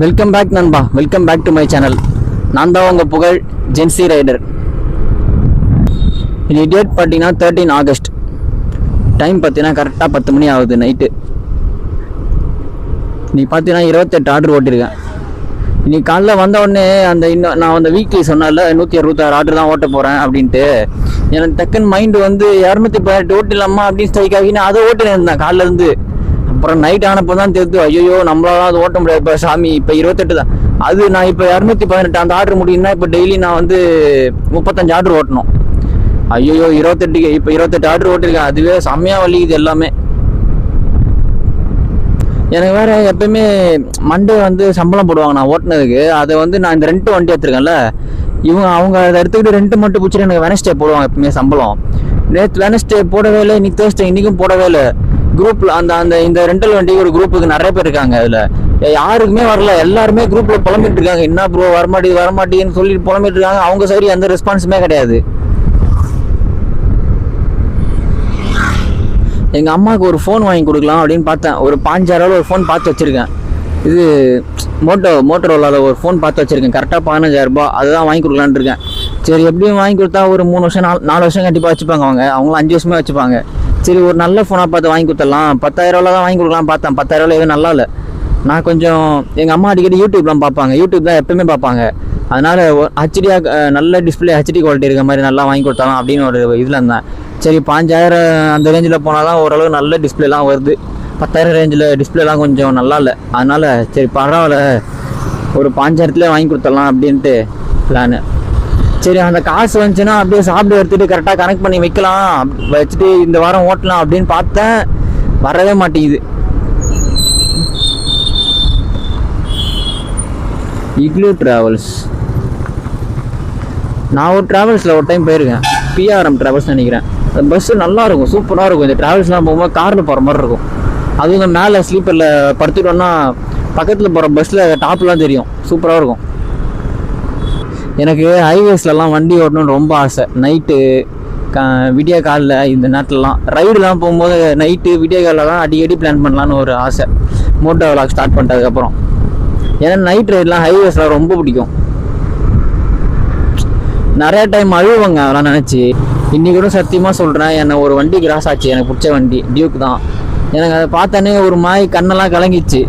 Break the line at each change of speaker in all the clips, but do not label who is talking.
Welcome back நண்பா, welcome back to my channel. நான் தான் உங்கள் புகழ் ஜென்சி ரைடர். இன்னைக்கு டேட் பார்த்தீங்கன்னா 13 ஆகஸ்ட். டைம் பார்த்தீங்கன்னா கரெக்டாக 10 மணி ஆகுது நைட்டு. இன்னைக்கு பார்த்தீங்கன்னா 28 ஆர்டர் ஓட்டியிருக்கேன். இன்னைக்கு காலைல வந்த உடனே இன்னும் நான் அந்த வீக்லி சொன்னால 166 ஆர்டர் தான் ஓட்ட போகிறேன் அப்படின்ட்டு எனக்கு டக்குன்னு மைண்டு வந்து 218 ஓட்டிடலாமா அப்படின்னு ஸ்ட்ரைக் ஆகினு அதை ஓட்டினு இருந்தேன் காலைல இருந்து. அப்புறம் நைட் ஆனப்போ தான் தெரிஞ்சு, ஐயோ நம்மளால அது ஓட்ட முடியாது இப்போ சாமி, இப்போ 28 தான். அது நான் இப்போ 218 அந்த ஆர்டர் முடியும்னா இப்போ டெய்லி நான் வந்து 35 ஆர்டர் ஓட்டணும். ஐயோ 28 இப்போ 28 ஆர்டர் ஓட்டிருக்கேன். அதுவே செம்மையாக வலிக்குது எல்லாமே. எனக்கு வேற எப்பயுமே மண்டே வந்து சம்பளம் போடுவாங்க நான் ஓட்டினதுக்கு. அதை வந்து நான் இந்த ரெண்ட் வண்டி எடுத்துருக்கேன்ல, அவங்க அதை எடுத்துக்கிட்டு ரெண்ட் மட்டும் பிடிச்சிட்டு எனக்கு வெனஸ்டே போடுவாங்க எப்பவுமே சம்பளம். நேற்று வெனஸ்டே போடவே இல்லை, இன்னைக்கு தேர்ஸ்டே இன்னைக்கும் போடவே இல்லை. குரூப்ல இந்த ரெண்டல் வண்டி ஒரு குரூப்புக்கு நிறைய பேர் இருக்காங்க. அதுல யாருக்குமே வரல, எல்லாருமே குரூப்ல புலம்பிட்டு இருக்காங்க. என்ன ப்ரோ வரமாட்டேன்னு சொல்லிட்டு புலம்பிட்டு இருக்காங்க. அவங்க சைடு எந்த ரெஸ்பான்ஸுமே கிடையாது. எங்க அம்மாவுக்கு ஒரு ஃபோன் வாங்கி கொடுக்கலாம் அப்படின்னு பார்த்தேன். ஒரு 5000 ஒரு ஃபோன் பார்த்து வச்சிருக்கேன். இது மோட்டோரோலாவில் ஒரு ஃபோன் பார்த்து வச்சிருக்கேன். கரெக்டாக 15000 ரூபாய். அதுதான் வாங்கி கொடுக்கலான்னு இருக்கேன். சரி, எப்படியும் வாங்கி கொடுத்தா ஒரு 3 வருஷம் 4 வருஷம் கண்டிப்பாக வச்சுப்பாங்க. அவங்களும் 5 வருஷமே வச்சுப்பாங்க. சரி, ஒரு நல்ல ஃபோனாக பார்த்து வாங்கி கொடுத்துடலாம். 10000 தான் வாங்கி கொடுக்கலாம் பார்த்தேன். 10000 எதுவும் நல்லா இல்லை. நான் கொஞ்சம் எங்கள் அம்மா அடிக்கடி யூடியூப்லாம் பார்ப்பாங்க. யூடியூப் தான் எப்பவுமே பார்ப்பாங்க. அதனால் ஹெச்டியாக நல்ல டிஸ்பிளே ஹெச்டி குவாலிட்டி இருக்க மாதிரி நல்லா வாங்கி கொடுத்தாலாம் அப்படின்னு ஒரு இதில் இருந்தேன். சரி, 5000 அந்த ரேஞ்சில் போனால் தான் ஓரளவு நல்ல டிஸ்பிளேலாம் வருது. 10000 ரேஞ்சில் டிஸ்பிளேலாம் கொஞ்சம் நல்லா இல்லை. அதனால் சரி பரவாயில்ல, ஒரு 5000 வாங்கி கொடுத்துடலாம் அப்படின்ட்டு பிளானு. சரி, அந்த காசு வந்துச்சுன்னா அப்படியே சாப்பிட்டு எடுத்துகிட்டு கரெக்டாக கனெக்ட் பண்ணி வைக்கலாம், வச்சுட்டு இந்த வாரம் ஓட்டலாம் அப்படின்னு பார்த்தேன். வரவே மாட்டேங்குது. இக்லூ ட்ராவல்ஸ், நான் ஒரு ட்ராவல்ஸில் ஒரு டைம் போயிருக்கேன். பிஆர்எம் ட்ராவல்ஸ் நினைக்கிறேன். அந்த பஸ்ஸு நல்லாயிருக்கும், சூப்பராக இருக்கும். இந்த ட்ராவல்ஸ்லாம் போகும்போது காரில் போகிற மாதிரி இருக்கும். அதுவும் இந்த மேலே ஸ்லீப்பரில் படுத்துட்டோன்னா பக்கத்தில் போகிற பஸ்ஸில் டாப்லாம் தெரியும். சூப்பராக இருக்கும். எனக்கு ஹைவேஸ்லலாம் வண்டி ஓட்டணும்னு ரொம்ப ஆசை. நைட்டு விடிய காலில் இந்த நேரத்துலலாம் ரைடுலாம் போகும்போது நைட்டு விடிய காலில் தான் அடிக்கடி பிளான் பண்ணலான்னு ஒரு ஆசை. மோட்டோ விளாக் ஸ்டார்ட் பண்ணிட்டதுக்கப்புறம். ஏன்னா நைட் ரைட்லாம் ஹைவேஸில் ரொம்ப பிடிக்கும். நிறையா டைம் அழுவாங்க அதெல்லாம் நினச்சி. இன்றைக்கி கூட சத்தியமாக சொல்கிறேன், என்னை ஒரு வண்டி கிராஸ் ஆச்சு. எனக்கு பிடிச்ச வண்டி டியூக் தான். எனக்கு அதை பார்த்தோன்னே ஒரு மாய் கண்ணெல்லாம் கலங்கிச்சு.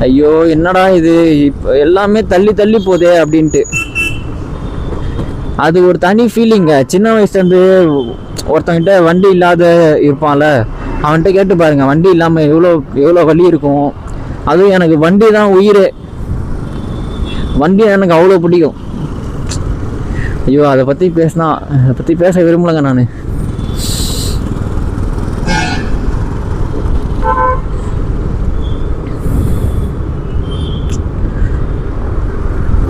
ஐயோ என்னடா இது, இப்போ எல்லாமே தள்ளி தள்ளி போதே அப்படின்ட்டு. அது ஒரு தனி ஃபீலிங்க. சின்ன வயசுலேருந்து ஒருத்தங்கிட்ட வண்டி இல்லாத இருப்பான்ல, அவன்கிட்ட கேட்டு பாருங்க, வண்டி இல்லாமல் எவ்வளோ வலி இருக்கும். அதுவும் எனக்கு வண்டி தான் உயிர். வண்டி எனக்கு அவ்வளோ பிடிக்கும். ஐயோ அதை பற்றி பேச விரும்பலைங்க நான்.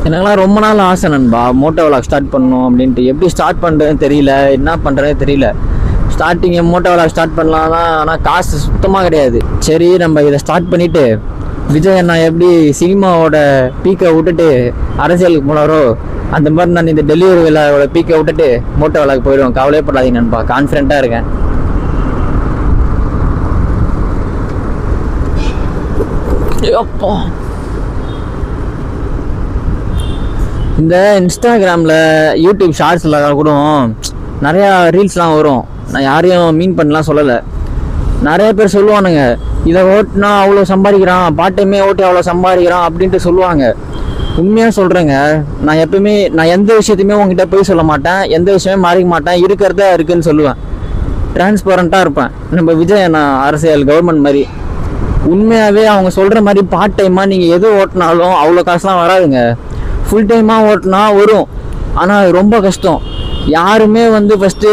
எனக்குலாம் ரொம்ப நாள் ஆசை நண்பா, மோட்டோ விளாக் ஸ்டார்ட் பண்ணணும் அப்படின்ட்டு. எப்படி ஸ்டார்ட் பண்ணுறதுன்னு தெரியல, என்ன பண்ணுறதுன்னு தெரியல. ஸ்டார்டிங் மோட்டோ விளாக் ஸ்டார்ட் பண்ணலாம் தான், ஆனால் காசு சுத்தமாக கிடையாது. சரி, நம்ம இதை ஸ்டார்ட் பண்ணிவிட்டு விஜய் அண்ணா எப்படி சினிமாவோட பீக்கை விட்டுட்டு அரசியலுக்கு போனாரோ, அந்த மாதிரி நான் இந்த டெலிவரி விழாவோட பீக்கை விட்டுட்டு மோட்டோ விளாக் போயிடுவேன். கவலையே படாதீங்க நண்பா, கான்ஃபிடென்ட்டாக இருக்கேன். அப்பா, இந்த இன்ஸ்டாகிராமில் யூடியூப் ஷார்ட்ஸில் கூட நிறையா ரீல்ஸ்லாம் வரும். நான் யாரையும் மீன் பண்ணலாம் சொல்லலை. நிறைய பேர் சொல்லுவானுங்க, இதை ஓட்டினா அவ்வளோ சம்பாதிக்கிறான், பார்ட் டைமே ஓட்டி அவ்வளோ சம்பாதிக்கிறான் அப்படின்ட்டு சொல்லுவாங்க. உண்மையாக சொல்கிறேங்க, நான் எந்த விஷயத்தையுமே உங்ககிட்ட போய் சொல்ல மாட்டேன், எந்த விஷயமே மாறிக்க மாட்டேன், இருக்கிறதா இருக்குன்னு சொல்லுவேன். டிரான்ஸ்பரண்ட்டாக இருப்பேன். நம்ம விஜய் நான் அரசியல் கவர்மெண்ட் மாதிரி. உண்மையாகவே அவங்க சொல்கிற மாதிரி பார்ட் டைமாக நீங்கள் எது ஓட்டினாலும் அவ்வளோ காசுலாம் வராதுங்க. ஃபுல் டைமாக ஓட்டினா வரும், ஆனால் ரொம்ப கஷ்டம். யாருமே வந்து ஃபஸ்ட்டு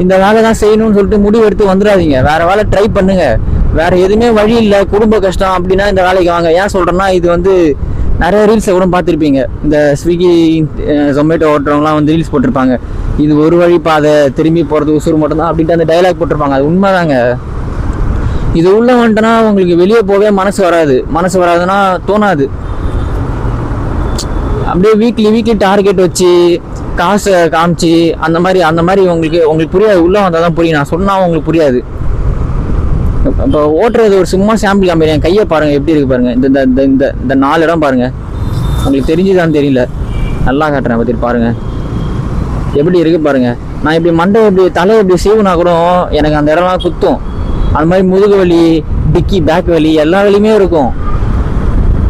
இந்த வேலை தான் செய்யணும்னு சொல்லிட்டு முடிவு எடுத்து வந்துடாதீங்க. வேறு வேலை ட்ரை பண்ணுங்கள். வேறு எதுவுமே வழி இல்லை, குடும்ப கஷ்டம் அப்படின்னா இந்த வேலைக்கு வாங்க. ஏன் சொல்கிறேன்னா, இது வந்து நிறைய ரீல்ஸை கூட பார்த்துருப்பீங்க. இந்த ஸ்விக்கி ஜொமேட்டோ ஓட்டுறவங்களாம் வந்து ரீல்ஸ் போட்டிருப்பாங்க. இது ஒரு வழி பாதை, திரும்பி போகிறது உசுறு மட்டும்தான் அப்படின்ட்டு அந்த டைலாக் போட்டிருப்பாங்க. அது உண்மைதாங்க. இது உள்ள வந்துட்டுனா உங்களுக்கு வெளியே போகவே மனசு வராதுன்னா தோணாது. அப்படியே வீக்லி டார்கெட் வச்சு காசை காமிச்சு அந்த மாதிரி உங்களுக்கு புரியாது. உள்ளே வந்தால் தான் புரியும். நான் சொன்னால் உங்களுக்கு புரியாது. இப்போ ஓட்டுறது ஒரு சும்மா சாம்பிள் காமிக்கிறேன். என் கையை பாருங்கள் எப்படி இருக்குது பாருங்கள். இந்த இந்த இந்த இந்த 4 இடம் பாருங்கள். உங்களுக்கு தெரிஞ்சுதான்னு தெரியல, நல்லா காட்டுறேன் பற்றி பாருங்கள் எப்படி இருக்குது பாருங்கள். நான் இப்படி மண்டை இப்படி தலையை இப்படி சீவுனா கூட எனக்கு அந்த இடம்லாம் குத்தும். அந்த மாதிரி முதுகு வலி, டிக்கி பேக் வலி எல்லா வலியுமே இருக்கும்.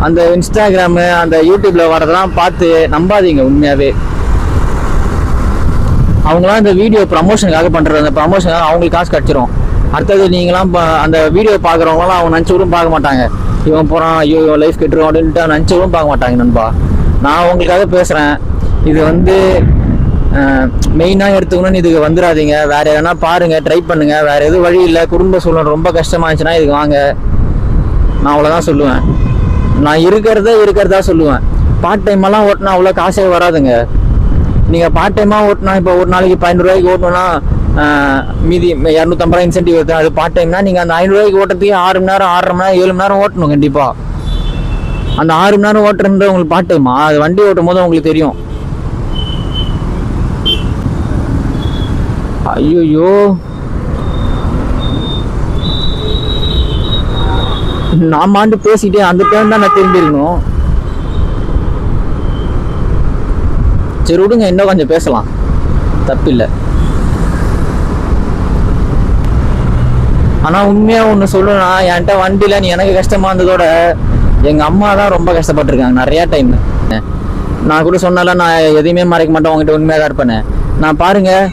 அந்த இன்ஸ்டாகிராமு அந்த யூடியூப்பில் வரதெல்லாம் பார்த்து நம்பாதீங்க. உண்மையாகவே அவங்களாம் இந்த வீடியோ ப்ரமோஷனுக்காக பண்ணுறது, அந்த ப்ரமோஷனுக்காக அவங்களுக்கு காசு கிடச்சிரும். அடுத்தது நீங்களாம் அந்த வீடியோ பார்க்குறவங்களாம் அவங்க நினச்சவரும் பார்க்க மாட்டாங்க. இவன் போகிறான், ஐயோ இவன் லைஃப் கெட்டுரும் அப்படின்ட்டு நினச்சவரும் பார்க்க மாட்டாங்க நண்பா. நான் உங்களுக்காக பேசுகிறேன். இது வந்து மெயினாக எடுத்துக்கணும்னு இதுக்கு வந்துடாதீங்க. வேறு எதனா பாருங்கள், ட்ரை பண்ணுங்கள். வேறு எதுவும் வழி இல்லை. குடும்ப சூழ்நிலை ரொம்ப கஷ்டமாக இருந்துச்சுன்னா இதுக்கு வாங்க. நான் அவ்வளோதான் சொல்லுவேன். நான் இருக்கிறதா சொல்லுவேன். பார்ட் டைமெல்லாம் ஓட்டினா அவ்வளோ காசே வராதுங்க. நீங்கள் பார்ட் டைமாக ஓட்டினா இப்போ ஒரு நாளைக்கு 500 ரூபாய்க்கு ஓட்டணும்னா மீதி 250 ரூபா இன்சென்டிவ் வருது. அது பார்ட் டைம்னா நீங்கள் அந்த 500 ரூபாய்க்கு ஓட்டுறதுக்கு 6 மணி நேரம் 6.5 மணி நேரம் 7 மணி நேரம் ஓட்டணும் கண்டிப்பாக. அந்த 6 மணி நேரம் ஓட்டுறது உங்களுக்கு பார்ட் டைமா? அது வண்டி ஓட்டும் போது உங்களுக்கு தெரியும். ஐயோ நான் மாண்டு பேசிட்டே அந்த டைம் தான் நான் திரும்பி இருக்கணும். சரி விடுங்க, இன்னும் கொஞ்சம் பேசலாம், தப்பில்லை. ஆனால் உண்மையாக ஒன்று சொல்லணும்னா, என்கிட்ட வண்டியில் நீ எனக்கு கஷ்டமாக இருந்ததோட எங்கள் அம்மா தான் ரொம்ப கஷ்டப்பட்டுருக்காங்க நிறையா டைம். நான் கூட சொன்னால நான் எதையுமே மறைக்க மாட்டேன், உங்ககிட்ட உண்மையாக தான் இருப்பேன். நான் பாருங்கள்,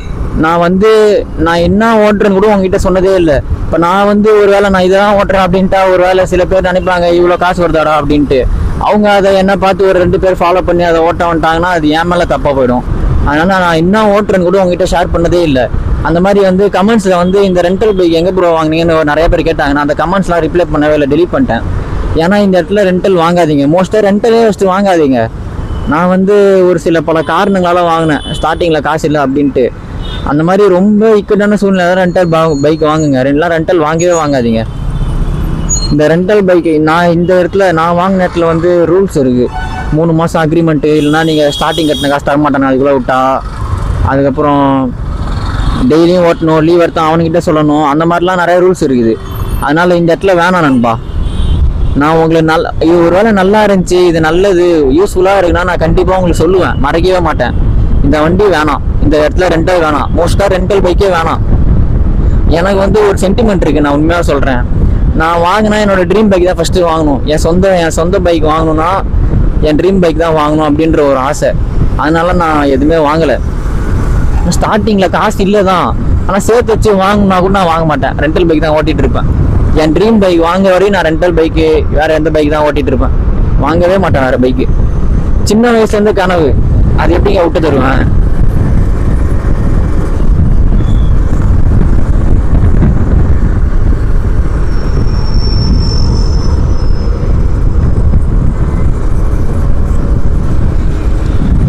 நான் என்ன ஓட்டுறேன்னு கூட உங்ககிட்ட சொன்னதே இல்லை. இப்போ நான் வந்து ஒரு வேளை நான் இதெல்லாம் ஓட்டுறேன் அப்படின்ட்டா ஒரு வேளை சில பேர் நினைப்பாங்க இவ்வளோ காசு வருதாடா அப்படின்ட்டு. அவங்க அதை என்ன பார்த்து ஒரு 2 பேர் ஃபாலோ பண்ணி அதை ஓட்ட வந்துட்டாங்கன்னா அது என் மேலே தப்பாக போயிடும். அதனால் நான் என்ன ஓட்டுறேன்னு கூட உங்ககிட்ட ஷேர் பண்ணதே இல்லை. அந்த மாதிரி வந்து கமெண்ட்ஸில் வந்து இந்த ரெண்டல் பைக் எங்கே ப்ரோ வாங்கினீங்கன்னு நிறைய பேர் கேட்டாங்க. நான் அந்த கமெண்ட்ஸ்லாம் ரிப்ளை பண்ணவே இல்லை, டெலீட் பண்ணிட்டேன். ஏன்னா இந்த இடத்துல ரெண்டல் வாங்காதீங்க, மோஸ்ட்டாக ரெண்டலே ஃபஸ்ட்டு வாங்காதீங்க. நான் வந்து ஒரு பல காரணங்களால் வாங்கினேன். ஸ்டார்டிங்கில் காசு இல்லை அப்படின்ட்டு. அந்த மாதிரி ரொம்ப இக்கட்டான சூழ்நிலை ரெண்டல் பைக் வாங்குங்க. ரெண்டல் வாங்கவே வாங்காதீங்க. இந்த ரெண்டல் பைக்கு இந்த இடத்துல நான் வாங்கின இடத்துல வந்து ரூல்ஸ் இருக்குது. 3 மாதம் அக்ரிமெண்ட்டு, இல்லைனா நீங்கள் ஸ்டார்டிங் கட்டின காசு தர மாட்டாங்க அதுக்குள்ளே விட்டா. அதுக்கப்புறம் டெய்லியும் ஓட்டணும், லீவ் எடுத்தா அவனுக்கிட்ட சொல்லணும். அந்த மாதிரிலாம் நிறைய ரூல்ஸ் இருக்குது. அதனால் இந்த இடத்துல வேணாம் நண்பா. நான் உங்களுக்கு ஒரு வேளை நல்லா இருந்துச்சு, இது நல்லது யூஸ்ஃபுல்லாக இருக்குன்னா நான் கண்டிப்பாக உங்களுக்கு சொல்லுவேன், மறைக்கவே மாட்டேன். இந்த வண்டி வேணாம், இந்த இடத்துல ரெண்டல் வேணாம், மோஸ்ட்டாக ரெண்டல் பைக்கே வேணாம். எனக்கு வந்து ஒரு சென்டிமெண்ட் இருக்குது, நான் உண்மையாக சொல்கிறேன். நான் வாங்கினா என்னோடய ட்ரீம் பைக் தான் ஃபஸ்ட்டு வாங்கணும். என் சொந்த பைக் வாங்கணும்னா என் ட்ரீம் பைக் தான் வாங்கணும் அப்படின்ற ஒரு ஆசை. அதனால நான் எதுவுமே வாங்கலை. ஸ்டார்டிங்கில் காசு இல்லை தான், ஆனால் சேர்த்து வச்சு வாங்கினா கூட நான் வாங்க மாட்டேன். ரெண்டல் பைக் தான் ஓட்டிகிட்டு இருப்பேன். என் ட்ரீம் பைக் வாங்க வரையும் நான் ரெண்டல் பைக்கு வேறு எந்த பைக் தான் ஓட்டிகிட்டு இருப்பேன். வாங்கவே மாட்டேன் வேறு பைக்கு. சின்ன வயசுலேருந்து கனவு, அது எப்படிங்க விட்டு தருவேன்?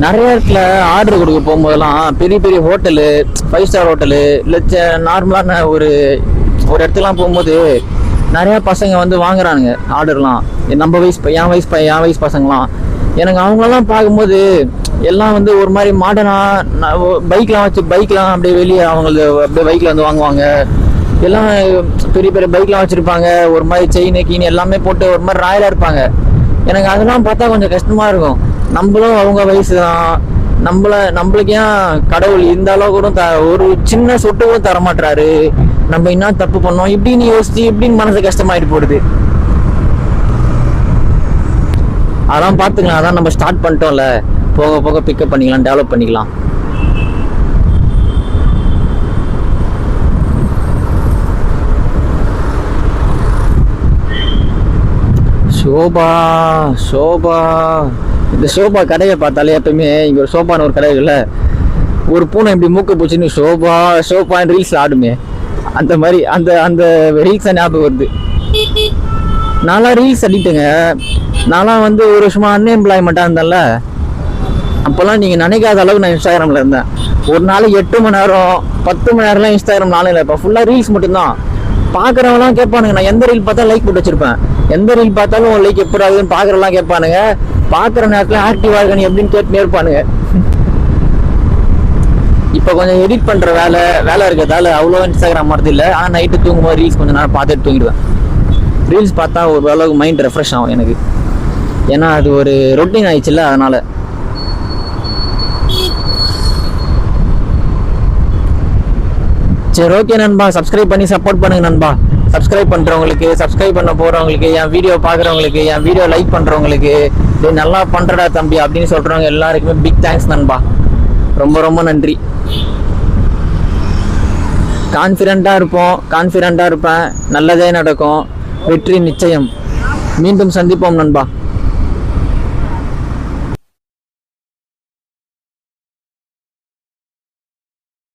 நிறைய இடத்துல ஆர்டர் கொடுக்க போகும்போதெல்லாம் பெரிய பெரிய ஹோட்டலு, 5 ஸ்டார் ஹோட்டலு, இல்லை நார்மலான ஒரு இடத்துலாம் போகும்போது நிறையா பசங்க வந்து வாங்குறானுங்க ஆர்டர்லாம். என் வயசு பசங்களாம். எனக்கு அவங்களெல்லாம் பார்க்கும்போது எல்லாம் வந்து ஒரு மாதிரி மாடர்னாக பைக்லாம் அப்படியே வெளியே அவங்களுக்கு அப்படியே பைக்கில் வந்து வாங்குவாங்க. எல்லாம் பெரிய பெரிய பைக்லாம் வச்சுருப்பாங்க. ஒரு மாதிரி செயின் கீன் எல்லாமே போட்டு ஒரு மாதிரி ராயலாக இருப்பாங்க. எனக்கு அதெல்லாம் பார்த்தா கொஞ்சம் கஷ்டமாக இருக்கும். நம்மளும் அவங்க வயசு தான், நம்மளுக்கு ஏன் கடவுள் இந்த அளவு கூட ஒரு சின்ன சொட்டு கூட தரமாட்டாரு, நம்ம என்ன தப்பு பண்ணோம் இப்படின்னு யோசிச்சு இப்படின்னு மனசு கஷ்டமாயிட்டு போடுது. அதெல்லாம் பார்த்துக்கலாம். அதான் நம்ம ஸ்டார்ட் பண்ணிட்டோம்ல, போக போக பிக்கப் பண்ணிக்கலாம், டெவலப் பண்ணிக்கலாம். சோபா இந்த சோபா கடையை பார்த்தாலே எப்பவுமே இங்கே ஒரு சோபான்னு ஒரு கடை இல்லை, ஒரு பூனை இப்படி மூக்க போச்சுன்னு சோபான்னு ரீல்ஸ் ஆடுமே, அந்த மாதிரி அந்த ரீல்ஸை ஞாபகம் வருது. நான்லாம் ரீல்ஸ் அடிட்டுங்க. நான்லாம் வந்து ஒரு வருஷமா அன்எம்ப்ளாய்மெண்ட்டாக இருந்தேன்ல, அப்போல்லாம் நீங்கள் நினைக்காத அளவுக்கு நான் இன்ஸ்டாகிராமில் இருந்தேன். ஒரு நாளைக்கு 8 மணி நேரம் 10 மணி நேரம்லாம் இன்ஸ்டாகிராம் நானும் இல்லை. இப்போ ஃபுல்லாக ரீல்ஸ் மட்டும்தான். பார்க்குறவங்களாம் கேட்பானுங்க, நான் எந்த ரீல் பார்த்தா லைக் போட்டு வச்சிருப்பேன், எந்த ரீல் பார்த்தாலும் லைக் எப்படி ஆகுதுன்னு பார்க்குறவங்களாம் கேட்பானுங்க. பார்க்குற நேரத்தில் ஆக்டிவாக இருக்க நீ எப்படின்னு கேட்டுனே இருப்பானுங்க. இப்போ கொஞ்சம் எடிட் பண்ணுற வேலை இருக்கிறதால அவ்வளோ இன்ஸ்டாகிராம் வரது இல்லை. ஆனால் நைட்டு தூங்கும்போது ரீல்ஸ் கொஞ்சம் நேரம் பார்த்துட்டு தூங்கிடுவேன். ரீல்ஸ் பார்த்தா ஒரு அளவுக்கு மைண்ட் ரெஃப்ரெஷ் ஆகும் எனக்கு. ஏன்னா அது ஒரு ரொட்டீன் ஆயிடுச்சுல்ல, அதனால். சரி, ஓகே நண்பா. சப்ஸ்கிரைப் பண்ணி சப்போர்ட் பண்ணுங்க நண்பா. சப்ஸ்கிரைப் பண்ணுறவங்களுக்கு, சப்ஸ்கிரைப் பண்ண போகிறவங்களுக்கு, என் வீடியோ பார்க்குறவங்களுக்கு, என் வீடியோ லைக் பண்ணுறவங்களுக்கு, இது நல்லா பண்ணுறடா தம்பி அப்படின்னு சொல்கிறவங்க எல்லாருக்குமே பிக் தேங்க்ஸ் நண்பா. ரொம்ப ரொம்ப நன்றி. கான்ஃபிடெண்ட்டாக இருப்பேன். நல்லதே நடக்கும். வெற்றி நிச்சயம். மீண்டும் சந்திப்போம் நண்பா.